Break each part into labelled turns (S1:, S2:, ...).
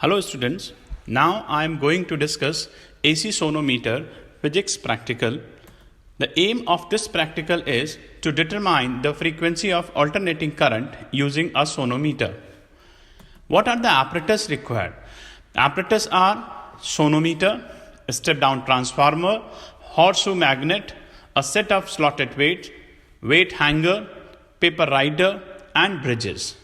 S1: Hello students, now I am going to discuss AC sonometer physics practical. The aim of this practical is to determine the frequency of alternating current using a sonometer. What are the apparatus required? Apparatus are sonometer, a step-down transformer, horseshoe magnet, a set of slotted weights, weight hanger, paper rider and bridges.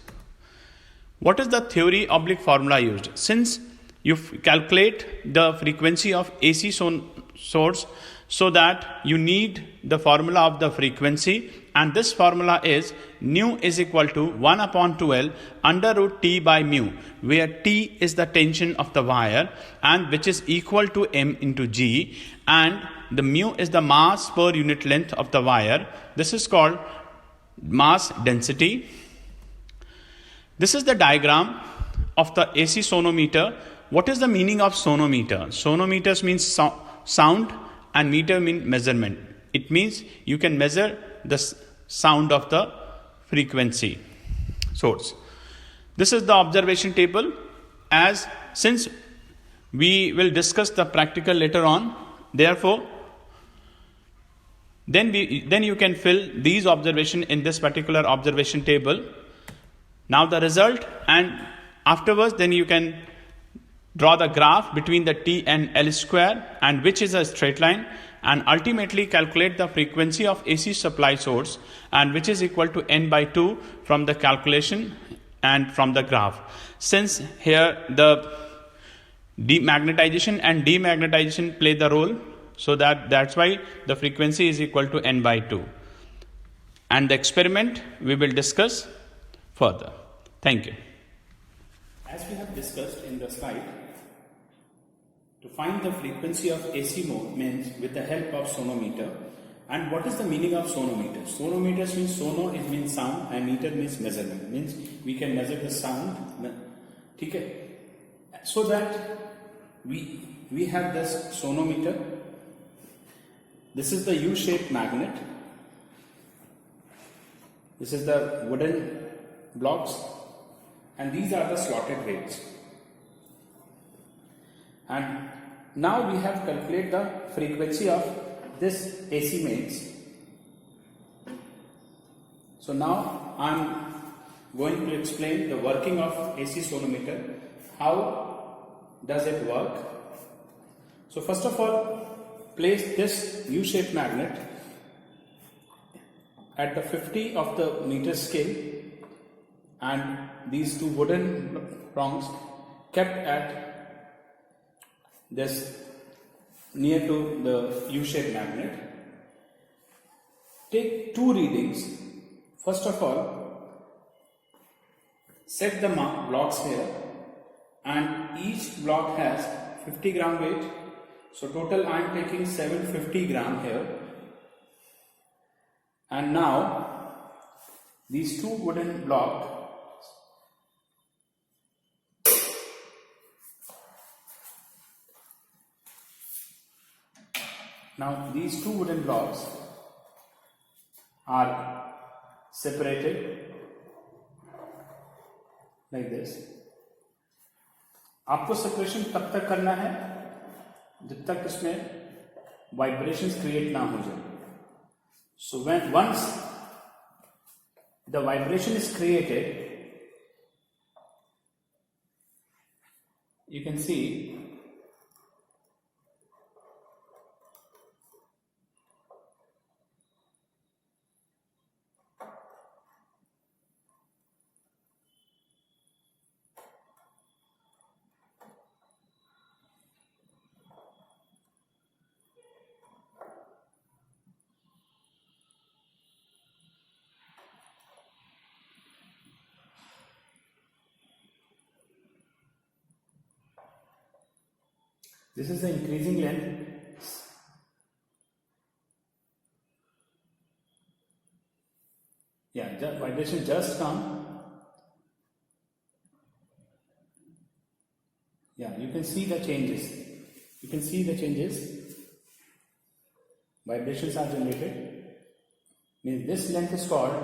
S1: What is the theory oblique formula used? Since you calculate the frequency of AC source, so that you need the formula of the frequency, and this formula is nu is equal to 1 upon 12 under root T by mu, where T is the tension of the wire and which is equal to M into G, and the mu is the mass per unit length of the wire. This is called mass density. This is the diagram of the AC sonometer. What is the meaning of sonometer? Sonometers means sound and meter means measurement. It means you can measure the sound of the frequency source. This is the observation table. Since we will discuss the practical later on, therefore then you can fill these observation in this particular observation table. Now the result, and afterwards then you can draw the graph between the T and L square, and which is a straight line, and ultimately calculate the frequency of AC supply source, and which is equal to N by 2 from the calculation and from the graph. Since here the demagnetization and demagnetization play the role, so that's why the frequency is equal to N by 2. And the experiment we will discuss further. Thank you. As we have discussed in the slide, to find the frequency of AC mode means with the help of sonometer. And what is the meaning of sonometer? Sonometers means sono it means sound and meter means measurement. Means we can measure the sound. Okay. So that we have this sonometer. This is the U-shaped magnet. This is the wooden blocks, and these are the slotted weights. And now we have calculated the frequency of this AC mains. So now I am going to explain the working of AC sonometer. How does it work? So first of all, place this U-shaped magnet at the 50 of the meter scale, and these two wooden prongs kept at this near to the U-shaped magnet. Take two readings. First of all, set the blocks here, and each block has 50 gram weight. So total I am taking 750 gram here. And now these two wooden blocks, are separated like this. आपको separation तब तक करना है जब तक इसमें vibrations create ना हो जाए. So once the vibration is created, you can see this is the increasing length. Yeah, the vibration just come. Yeah, you can see the changes. Vibrations are generated. Means this length is called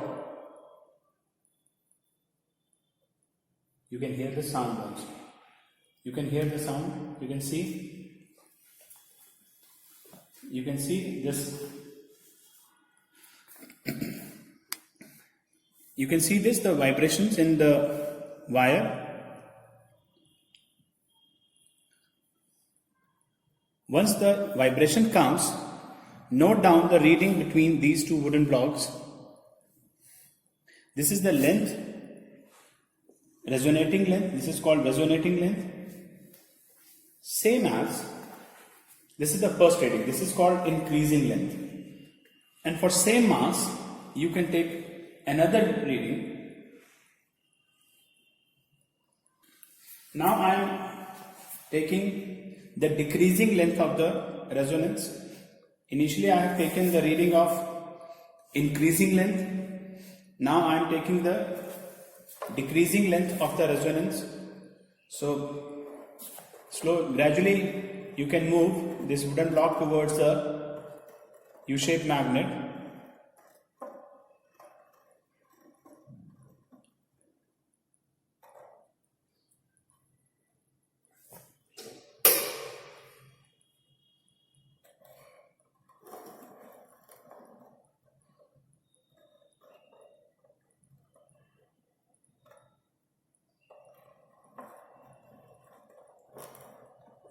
S1: You can hear the sound also. You can hear the sound. You can see this. You can see this, the vibrations in the wire. Once the vibration comes, note down the reading between these two wooden blocks. This is the length, resonating length. This is called resonating length. Same as, this is the first reading. This is called increasing length. And for same mass, you can take another reading. Now I am taking the decreasing length of the resonance. Initially I have taken the reading of increasing length. Now I am taking the decreasing length of the resonance. So gradually you can move this wooden block towards the U-shaped magnet.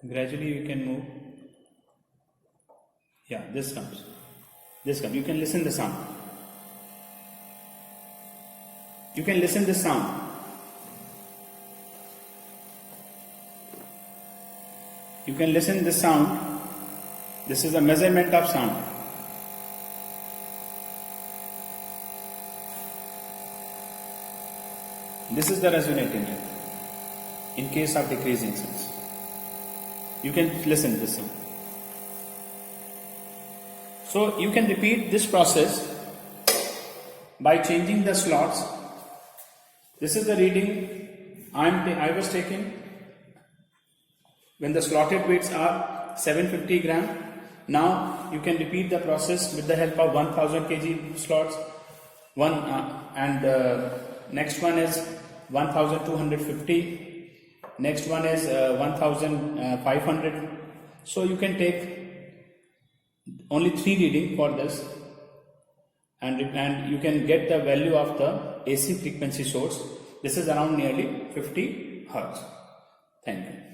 S1: Gradually you can move. Yeah, this comes. You can listen the sound. You can listen the sound. You can listen the sound. This is a measurement of sound. This is the resonating length in case of decreasing sense. You can listen this sound. So you can repeat this process by changing the slots. This is the reading I was taking when the slotted weights are 750 gram. Now you can repeat the process with the help of 1000 kg slots. Next one is 1250. Next one is 1500. So you can take only 3 reading for this, and you can get the value of the AC frequency source. This is around nearly 50 Hertz. Thank you.